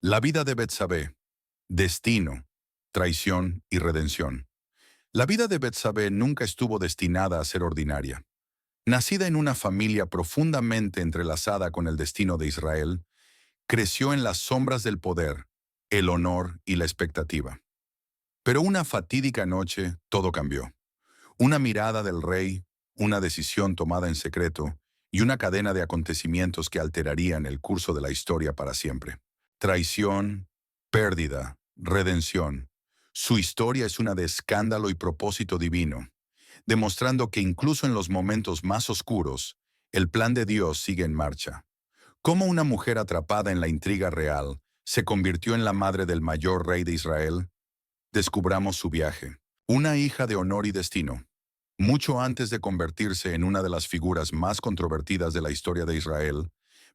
La vida de Betsabé, destino, traición y redención. La vida de Betsabé nunca estuvo destinada a ser ordinaria. Nacida en una familia profundamente entrelazada con el destino de Israel, creció en las sombras del poder, el honor y la expectativa. Pero una fatídica noche todo cambió. Una mirada del rey, una decisión tomada en secreto y una cadena de acontecimientos que alterarían el curso de la historia para siempre. Traición, pérdida, redención. Su historia es una de escándalo y propósito divino, demostrando que incluso en los momentos más oscuros, el plan de Dios sigue en marcha. Cómo una mujer atrapada en la intriga real se convirtió en la madre del mayor rey de Israel. Descubramos su viaje. Una hija de honor y destino. Mucho antes de convertirse en una de las figuras más controvertidas de la historia de Israel,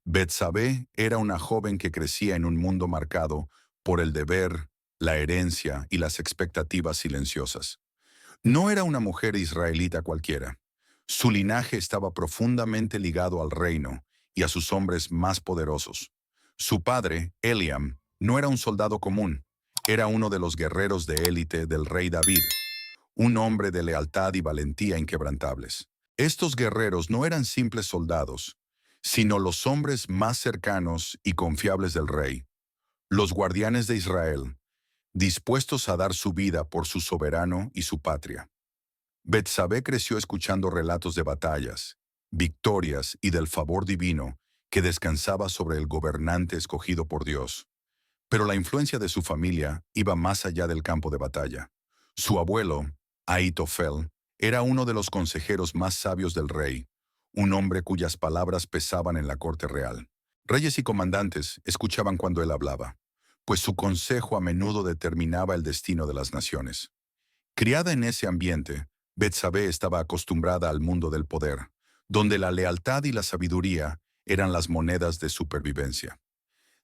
Betsabé era una joven que crecía en un mundo marcado por el deber, la herencia y las expectativas silenciosas. No era una mujer israelita cualquiera. Su linaje estaba profundamente ligado al reino y a sus hombres más poderosos. Su padre, Eliam, no era un soldado común, era uno de los guerreros de élite del rey David, un hombre de lealtad y valentía inquebrantables. Estos guerreros no eran simples soldados, sino los hombres más cercanos y confiables del rey, los guardianes de Israel, dispuestos a dar su vida por su soberano y su patria. Betsabé creció escuchando relatos de batallas, victorias y del favor divino que descansaba sobre el gobernante escogido por Dios. Pero la influencia de su familia iba más allá del campo de batalla. Su abuelo, Ahitofel, era uno de los consejeros más sabios del rey, un hombre cuyas palabras pesaban en la corte real. Reyes y comandantes escuchaban cuando él hablaba, pues su consejo a menudo determinaba el destino de las naciones. Criada en ese ambiente, Betsabé estaba acostumbrada al mundo del poder, donde la lealtad y la sabiduría eran las monedas de supervivencia.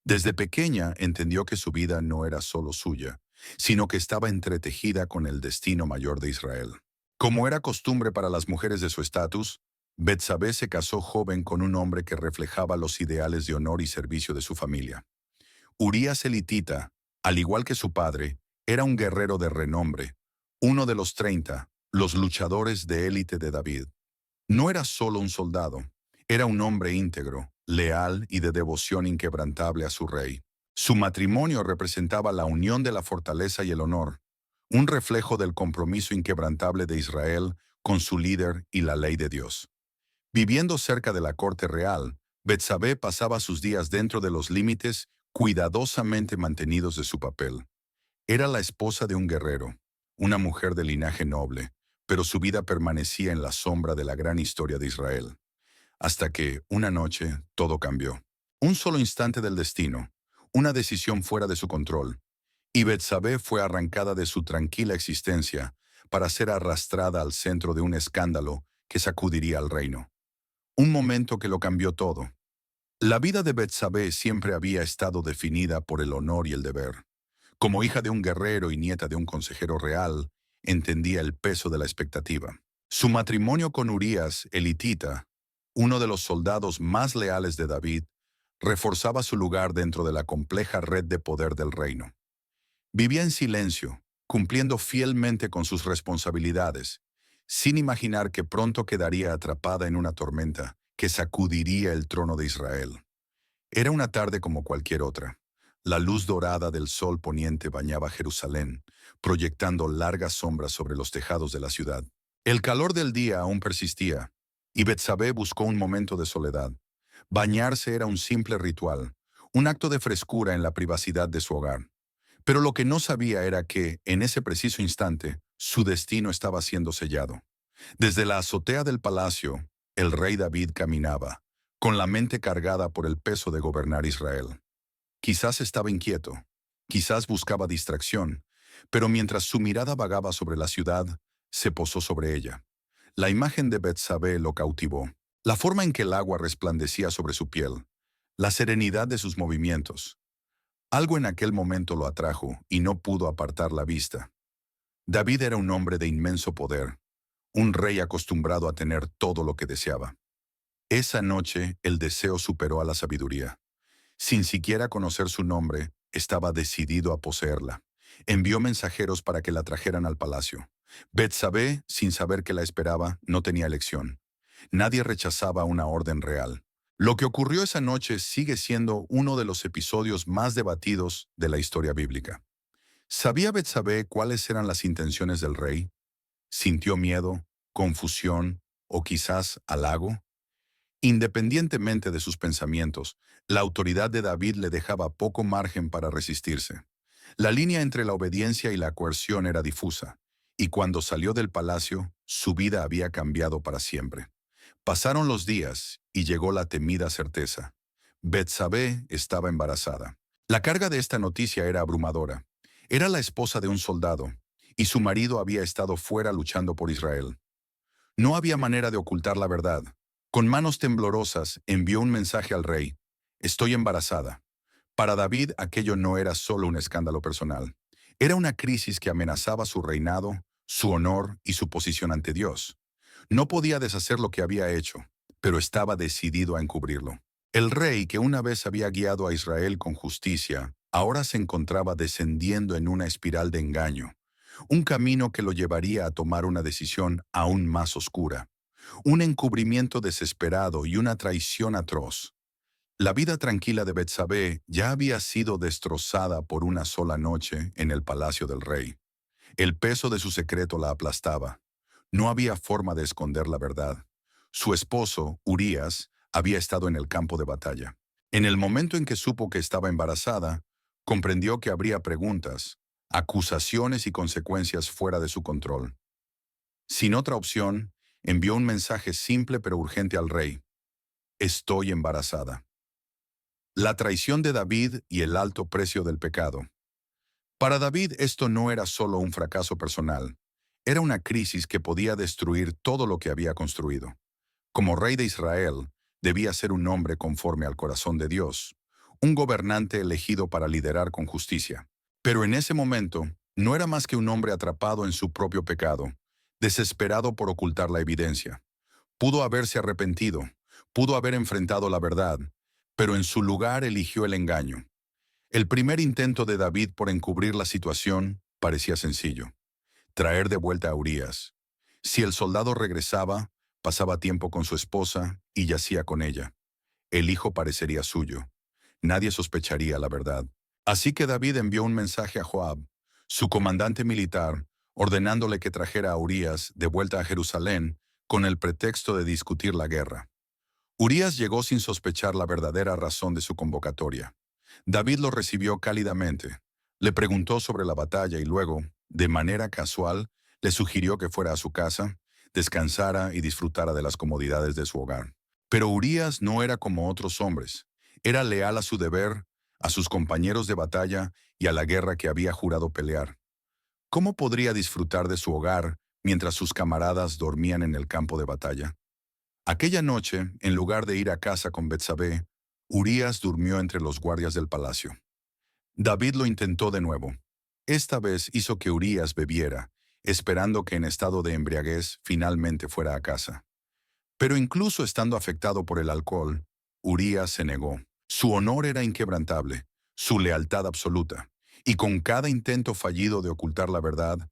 Desde pequeña entendió que su vida no era solo suya, sino que estaba entretejida con el destino mayor de Israel. Como era costumbre para las mujeres de su estatus, Betsabé se casó joven con un hombre que reflejaba los ideales de honor y servicio de su familia. Urías elitita, al igual que su padre, era un guerrero de renombre, uno de los 30, los luchadores de élite de David. No era solo un soldado, era un hombre íntegro, leal y de devoción inquebrantable a su rey. Su matrimonio representaba la unión de la fortaleza y el honor, un reflejo del compromiso inquebrantable de Israel con su líder y la ley de Dios. Viviendo cerca de la corte real, Betsabé pasaba sus días dentro de los límites cuidadosamente mantenidos de su papel. Era la esposa de un guerrero, una mujer de linaje noble, pero su vida permanecía en la sombra de la gran historia de Israel. Hasta que, una noche, todo cambió. Un solo instante del destino, una decisión fuera de su control, y Betsabé fue arrancada de su tranquila existencia para ser arrastrada al centro de un escándalo que sacudiría al reino. Un momento que lo cambió todo. La vida de Betsabé siempre había estado definida por el honor y el deber. Como hija de un guerrero y nieta de un consejero real, entendía el peso de la expectativa. Su matrimonio con Urías, elitita, uno de los soldados más leales de David, reforzaba su lugar dentro de la compleja red de poder del reino. Vivía en silencio, cumpliendo fielmente con sus responsabilidades, sin imaginar que pronto quedaría atrapada en una tormenta que sacudiría el trono de Israel. Era una tarde como cualquier otra. La luz dorada del sol poniente bañaba Jerusalén, proyectando largas sombras sobre los tejados de la ciudad. El calor del día aún persistía, y Betsabé buscó un momento de soledad. Bañarse era un simple ritual, un acto de frescura en la privacidad de su hogar. Pero lo que no sabía era que, en ese preciso instante, su destino estaba siendo sellado. Desde la azotea del palacio, el rey David caminaba, con la mente cargada por el peso de gobernar Israel. Quizás estaba inquieto, quizás buscaba distracción, pero mientras su mirada vagaba sobre la ciudad, se posó sobre ella. La imagen de Betsabé lo cautivó. La forma en que el agua resplandecía sobre su piel, la serenidad de sus movimientos. Algo en aquel momento lo atrajo y no pudo apartar la vista. David era un hombre de inmenso poder, un rey acostumbrado a tener todo lo que deseaba. Esa noche el deseo superó a la sabiduría. Sin siquiera conocer su nombre, estaba decidido a poseerla. Envió mensajeros para que la trajeran al palacio. Betsabé, sin saber que la esperaba, no tenía elección. Nadie rechazaba una orden real. Lo que ocurrió esa noche sigue siendo uno de los episodios más debatidos de la historia bíblica. ¿Sabía Betsabé cuáles eran las intenciones del rey? ¿Sintió miedo, confusión o quizás halago? Independientemente de sus pensamientos, la autoridad de David le dejaba poco margen para resistirse. La línea entre la obediencia y la coerción era difusa, y cuando salió del palacio, su vida había cambiado para siempre. Pasaron los días y llegó la temida certeza. Betsabé estaba embarazada. La carga de esta noticia era abrumadora. Era la esposa de un soldado, y su marido había estado fuera luchando por Israel. No había manera de ocultar la verdad. Con manos temblorosas envió un mensaje al rey. Estoy embarazada. Para David aquello no era solo un escándalo personal. Era una crisis que amenazaba su reinado, su honor y su posición ante Dios. No podía deshacer lo que había hecho, pero estaba decidido a encubrirlo. El rey, que una vez había guiado a Israel con justicia, ahora se encontraba descendiendo en una espiral de engaño, un camino que lo llevaría a tomar una decisión aún más oscura, un encubrimiento desesperado y una traición atroz. La vida tranquila de Betsabé ya había sido destrozada por una sola noche en el palacio del rey. El peso de su secreto la aplastaba. No había forma de esconder la verdad. Su esposo, Urías, había estado en el campo de batalla. En el momento en que supo que estaba embarazada, comprendió que habría preguntas, acusaciones y consecuencias fuera de su control. Sin otra opción, envió un mensaje simple pero urgente al rey. Estoy embarazada. La traición de David y el alto precio del pecado. Para David esto no era solo un fracaso personal, era una crisis que podía destruir todo lo que había construido. Como rey de Israel, debía ser un hombre conforme al corazón de Dios, un gobernante elegido para liderar con justicia. Pero en ese momento, no era más que un hombre atrapado en su propio pecado, desesperado por ocultar la evidencia. Pudo haberse arrepentido, pudo haber enfrentado la verdad, pero en su lugar eligió el engaño. El primer intento de David por encubrir la situación parecía sencillo: traer de vuelta a Urías. Si el soldado regresaba, pasaba tiempo con su esposa y yacía con ella. El hijo parecería suyo. Nadie sospecharía la verdad. Así que David envió un mensaje a Joab, su comandante militar, ordenándole que trajera a Urías de vuelta a Jerusalén con el pretexto de discutir la guerra. Urías llegó sin sospechar la verdadera razón de su convocatoria. David lo recibió cálidamente, le preguntó sobre la batalla y luego, de manera casual, le sugirió que fuera a su casa, descansara y disfrutara de las comodidades de su hogar. Pero Urías no era como otros hombres. Era leal a su deber, a sus compañeros de batalla y a la guerra que había jurado pelear. ¿Cómo podría disfrutar de su hogar mientras sus camaradas dormían en el campo de batalla? Aquella noche, en lugar de ir a casa con Betsabé, Urías durmió entre los guardias del palacio. David lo intentó de nuevo. Esta vez hizo que Urías bebiera, esperando que en estado de embriaguez finalmente fuera a casa. Pero incluso estando afectado por el alcohol, Urías se negó. Su honor era inquebrantable, su lealtad absoluta, y con cada intento fallido de ocultar la verdad,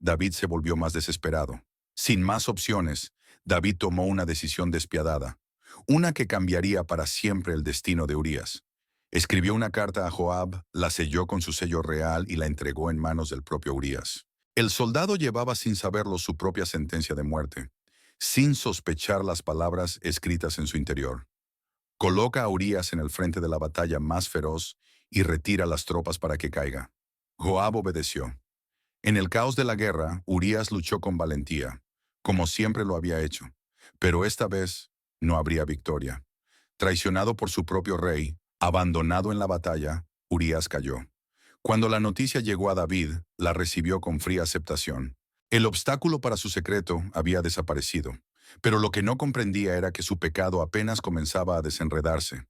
David se volvió más desesperado. Sin más opciones, David tomó una decisión despiadada, una que cambiaría para siempre el destino de Urías. Escribió una carta a Joab, la selló con su sello real y la entregó en manos del propio Urías. El soldado llevaba sin saberlo su propia sentencia de muerte, sin sospechar las palabras escritas en su interior. Coloca a Urías en el frente de la batalla más feroz y retira las tropas para que caiga. Joab obedeció. En el caos de la guerra, Urías luchó con valentía, como siempre lo había hecho, pero esta vez no habría victoria. Traicionado por su propio rey, abandonado en la batalla, Urías cayó. Cuando la noticia llegó a David, la recibió con fría aceptación. El obstáculo para su secreto había desaparecido, pero lo que no comprendía era que su pecado apenas comenzaba a desenredarse,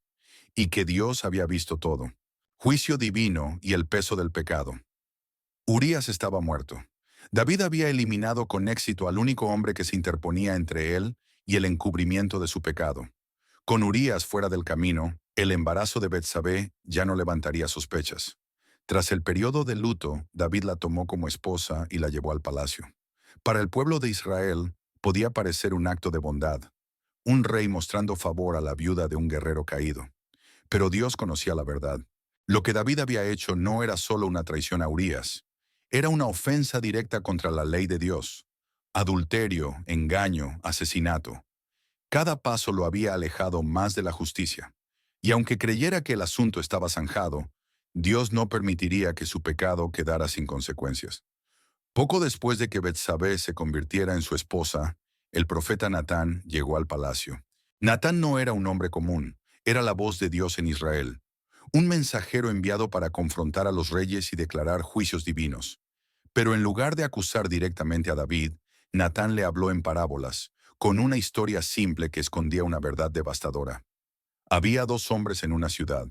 y que Dios había visto todo. Juicio divino y el peso del pecado. Urías estaba muerto. David había eliminado con éxito al único hombre que se interponía entre él y el encubrimiento de su pecado. Con Urías fuera del camino, el embarazo de Betsabé ya no levantaría sospechas. Tras el periodo de luto, David la tomó como esposa y la llevó al palacio. Para el pueblo de Israel, podía parecer un acto de bondad, un rey mostrando favor a la viuda de un guerrero caído. Pero Dios conocía la verdad. Lo que David había hecho no era solo una traición a Urías, era una ofensa directa contra la ley de Dios. Adulterio, engaño, asesinato. Cada paso lo había alejado más de la justicia. Y aunque creyera que el asunto estaba zanjado, Dios no permitiría que su pecado quedara sin consecuencias. Poco después de que Betsabé se convirtiera en su esposa, el profeta Natán llegó al palacio. Natán no era un hombre común, era la voz de Dios en Israel, un mensajero enviado para confrontar a los reyes y declarar juicios divinos. Pero en lugar de acusar directamente a David, Natán le habló en parábolas, con una historia simple que escondía una verdad devastadora. Había dos hombres en una ciudad,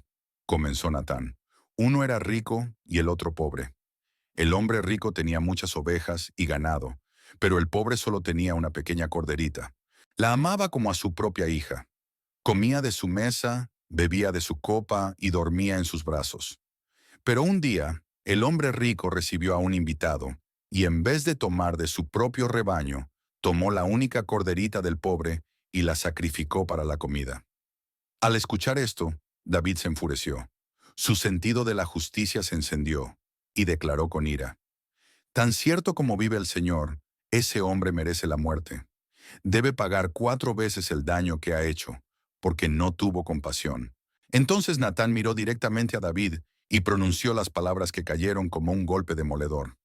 comenzó Natán. Uno era rico y el otro pobre. El hombre rico tenía muchas ovejas y ganado, pero el pobre solo tenía una pequeña corderita. La amaba como a su propia hija. Comía de su mesa, bebía de su copa y dormía en sus brazos. Pero un día, el hombre rico recibió a un invitado, y en vez de tomar de su propio rebaño, tomó la única corderita del pobre y la sacrificó para la comida. Al escuchar esto, David se enfureció. Su sentido de la justicia se encendió, y declaró con ira: Tan cierto como vive el Señor, ese hombre merece la muerte. Debe pagar 4 veces el daño que ha hecho, porque no tuvo compasión. Entonces Natán miró directamente a David y pronunció las palabras que cayeron como un golpe demoledor.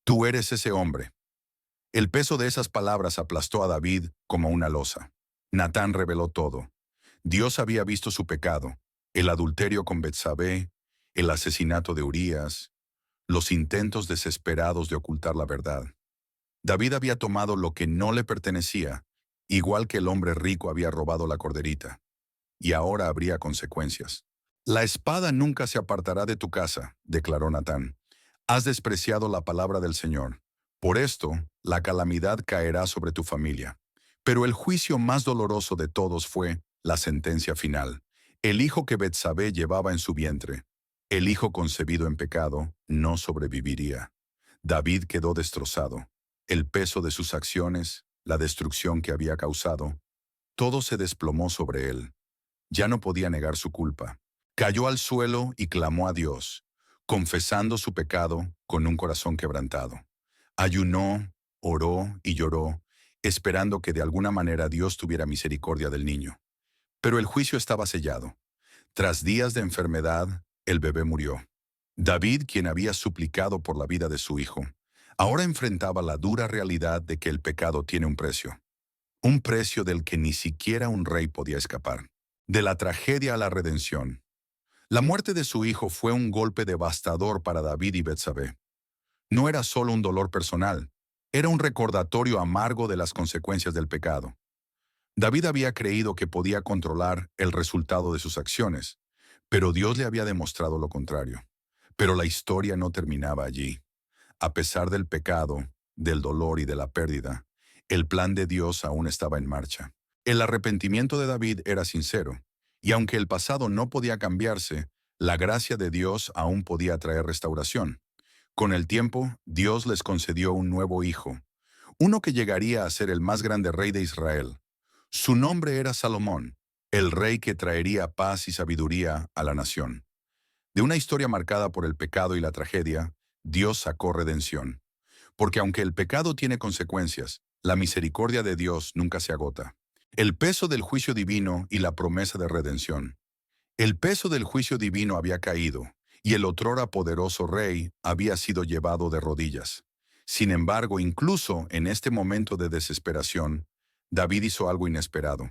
Tú eres ese hombre. El peso de esas palabras aplastó a David como una losa. Natán reveló todo. Dios había visto su pecado, el adulterio con Betsabé, el asesinato de Urías, los intentos desesperados de ocultar la verdad. David había tomado lo que no le pertenecía, igual que el hombre rico había robado la corderita, y ahora habría consecuencias. La espada nunca se apartará de tu casa, declaró Natán. Has despreciado la palabra del Señor. Por esto, la calamidad caerá sobre tu familia. Pero el juicio más doloroso de todos fue la sentencia final. El hijo que Betsabé llevaba en su vientre, el hijo concebido en pecado, no sobreviviría. David quedó destrozado. El peso de sus acciones, la destrucción que había causado, todo se desplomó sobre él. Ya no podía negar su culpa. Cayó al suelo y clamó a Dios, confesando su pecado con un corazón quebrantado. Ayunó, oró y lloró, esperando que de alguna manera Dios tuviera misericordia del niño. Pero el juicio estaba sellado. Tras días de enfermedad, el bebé murió. David, quien había suplicado por la vida de su hijo, ahora enfrentaba la dura realidad de que el pecado tiene un precio del que ni siquiera un rey podía escapar. De la tragedia a la redención. La muerte de su hijo fue un golpe devastador para David y Betsabé. No era solo un dolor personal, era un recordatorio amargo de las consecuencias del pecado. David había creído que podía controlar el resultado de sus acciones, pero Dios le había demostrado lo contrario. Pero la historia no terminaba allí. A pesar del pecado, del dolor y de la pérdida, el plan de Dios aún estaba en marcha. El arrepentimiento de David era sincero, y aunque el pasado no podía cambiarse, la gracia de Dios aún podía traer restauración. Con el tiempo, Dios les concedió un nuevo hijo, uno que llegaría a ser el más grande rey de Israel. Su nombre era Salomón, el rey que traería paz y sabiduría a la nación. De una historia marcada por el pecado y la tragedia, Dios sacó redención. Porque aunque el pecado tiene consecuencias, la misericordia de Dios nunca se agota. El peso del juicio divino y la promesa de redención. El peso del juicio divino había caído, y el otrora poderoso rey había sido llevado de rodillas. Sin embargo, incluso en este momento de desesperación, David hizo algo inesperado.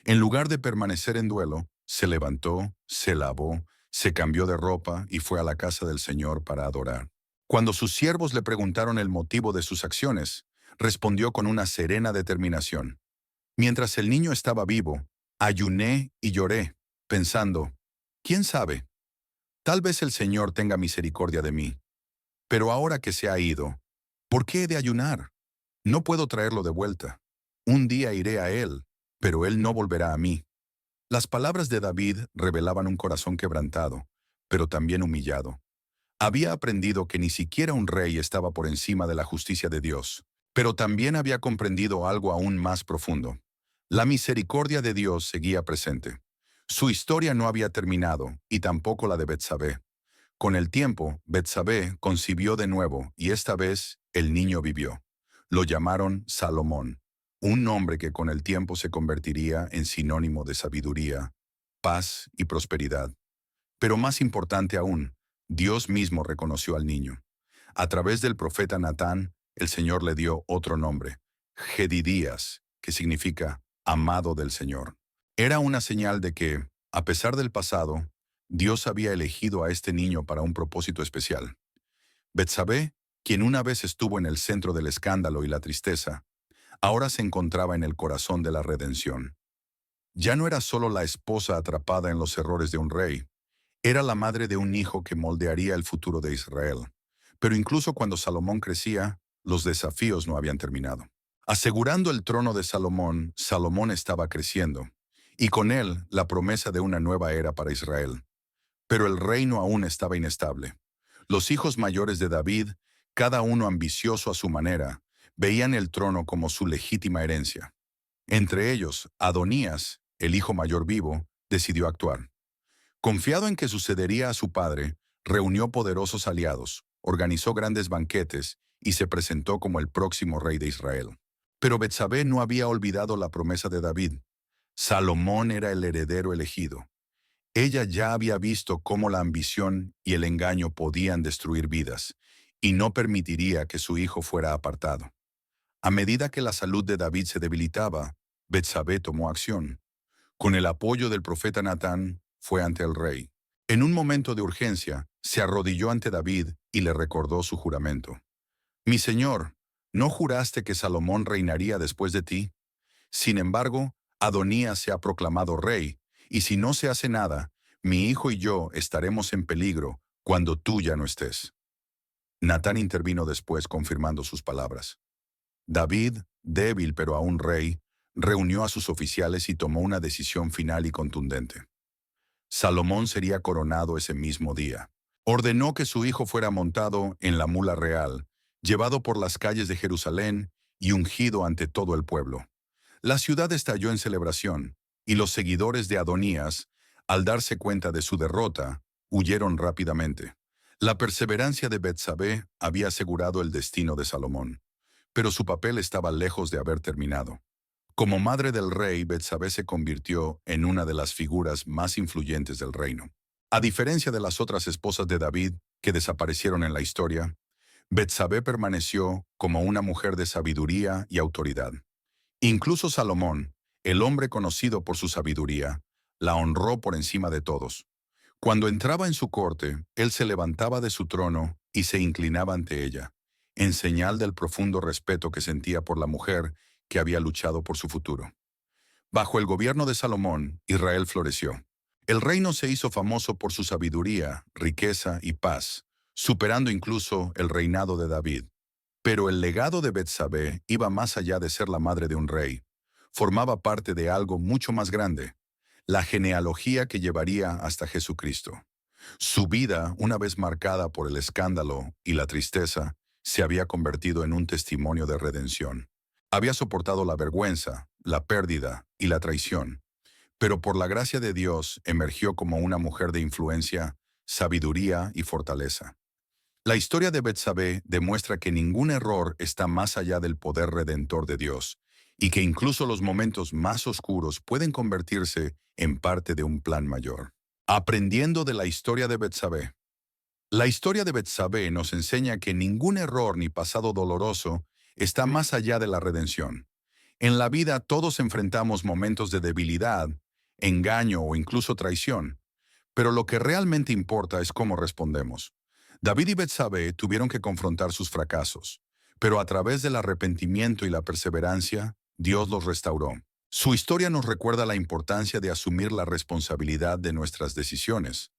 En lugar de permanecer en duelo, se levantó, se lavó, se cambió de ropa y fue a la casa del Señor para adorar. Cuando sus siervos le preguntaron el motivo de sus acciones, respondió con una serena determinación. Mientras el niño estaba vivo, ayuné y lloré, pensando, ¿quién sabe? Tal vez el Señor tenga misericordia de mí. Pero ahora que se ha ido, ¿por qué he de ayunar? No puedo traerlo de vuelta. Un día iré a él, pero él no volverá a mí. Las palabras de David revelaban un corazón quebrantado, pero también humillado. Había aprendido que ni siquiera un rey estaba por encima de la justicia de Dios, pero también había comprendido algo aún más profundo. La misericordia de Dios seguía presente. Su historia no había terminado, y tampoco la de Betsabé. Con el tiempo, Betsabé concibió de nuevo, y esta vez el niño vivió. Lo llamaron Salomón, un nombre que con el tiempo se convertiría en sinónimo de sabiduría, paz y prosperidad. Pero más importante aún, Dios mismo reconoció al niño. A través del profeta Natán, el Señor le dio otro nombre, Jedidías, que significa amado del Señor. Era una señal de que, a pesar del pasado, Dios había elegido a este niño para un propósito especial. Betsabé, quien una vez estuvo en el centro del escándalo y la tristeza, ahora se encontraba en el corazón de la redención. Ya no era solo la esposa atrapada en los errores de un rey, era la madre de un hijo que moldearía el futuro de Israel. Pero incluso cuando Salomón crecía, los desafíos no habían terminado. Asegurando el trono de Salomón, Salomón estaba creciendo, y con él la promesa de una nueva era para Israel. Pero el reino aún estaba inestable. Los hijos mayores de David, cada uno ambicioso a su manera, veían el trono como su legítima herencia. Entre ellos, Adonías, el hijo mayor vivo, decidió actuar. Confiado en que sucedería a su padre, reunió poderosos aliados, organizó grandes banquetes y se presentó como el próximo rey de Israel. Pero Betsabé no había olvidado la promesa de David. Salomón era el heredero elegido. Ella ya había visto cómo la ambición y el engaño podían destruir vidas, y no permitiría que su hijo fuera apartado. A medida que la salud de David se debilitaba, Betsabé tomó acción. Con el apoyo del profeta Natán, fue ante el rey. En un momento de urgencia, se arrodilló ante David y le recordó su juramento. Mi señor, ¿no juraste que Salomón reinaría después de ti? Sin embargo, Adonías se ha proclamado rey, y si no se hace nada, mi hijo y yo estaremos en peligro cuando tú ya no estés. Natán intervino después confirmando sus palabras. David, débil pero aún rey, reunió a sus oficiales y tomó una decisión final y contundente. Salomón sería coronado ese mismo día. Ordenó que su hijo fuera montado en la mula real, llevado por las calles de Jerusalén y ungido ante todo el pueblo. La ciudad estalló en celebración, y los seguidores de Adonías, al darse cuenta de su derrota, huyeron rápidamente. La perseverancia de Betsabé había asegurado el destino de Salomón, pero su papel estaba lejos de haber terminado. Como madre del rey, Betsabé se convirtió en una de las figuras más influyentes del reino. A diferencia de las otras esposas de David, que desaparecieron en la historia, Betsabé permaneció como una mujer de sabiduría y autoridad. Incluso Salomón, el hombre conocido por su sabiduría, la honró por encima de todos. Cuando entraba en su corte, él se levantaba de su trono y se inclinaba ante ella, en señal del profundo respeto que sentía por la mujer que había luchado por su futuro. Bajo el gobierno de Salomón, Israel floreció. El reino se hizo famoso por su sabiduría, riqueza y paz, superando incluso el reinado de David. Pero el legado de Betsabé iba más allá de ser la madre de un rey. Formaba parte de algo mucho más grande, la genealogía que llevaría hasta Jesucristo. Su vida, una vez marcada por el escándalo y la tristeza, se había convertido en un testimonio de redención. Había soportado la vergüenza, la pérdida y la traición, pero por la gracia de Dios emergió como una mujer de influencia, sabiduría y fortaleza. La historia de Betsabé demuestra que ningún error está más allá del poder redentor de Dios, y que incluso los momentos más oscuros pueden convertirse en parte de un plan mayor. Aprendiendo de la historia de Betsabé. La historia de Betsabé nos enseña que ningún error ni pasado doloroso está más allá de la redención. En la vida todos enfrentamos momentos de debilidad, engaño o incluso traición, pero lo que realmente importa es cómo respondemos. David y Betsabé tuvieron que confrontar sus fracasos, pero a través del arrepentimiento y la perseverancia, Dios los restauró. Su historia nos recuerda la importancia de asumir la responsabilidad de nuestras decisiones,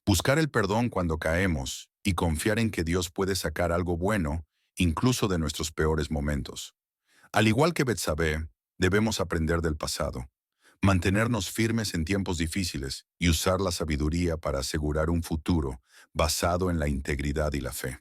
buscar el perdón cuando caemos y confiar en que Dios puede sacar algo bueno, incluso de nuestros peores momentos. Al igual que Betsabé, debemos aprender del pasado. mantenernos firmes en tiempos difíciles y usar la sabiduría para asegurar un futuro basado en la integridad y la fe.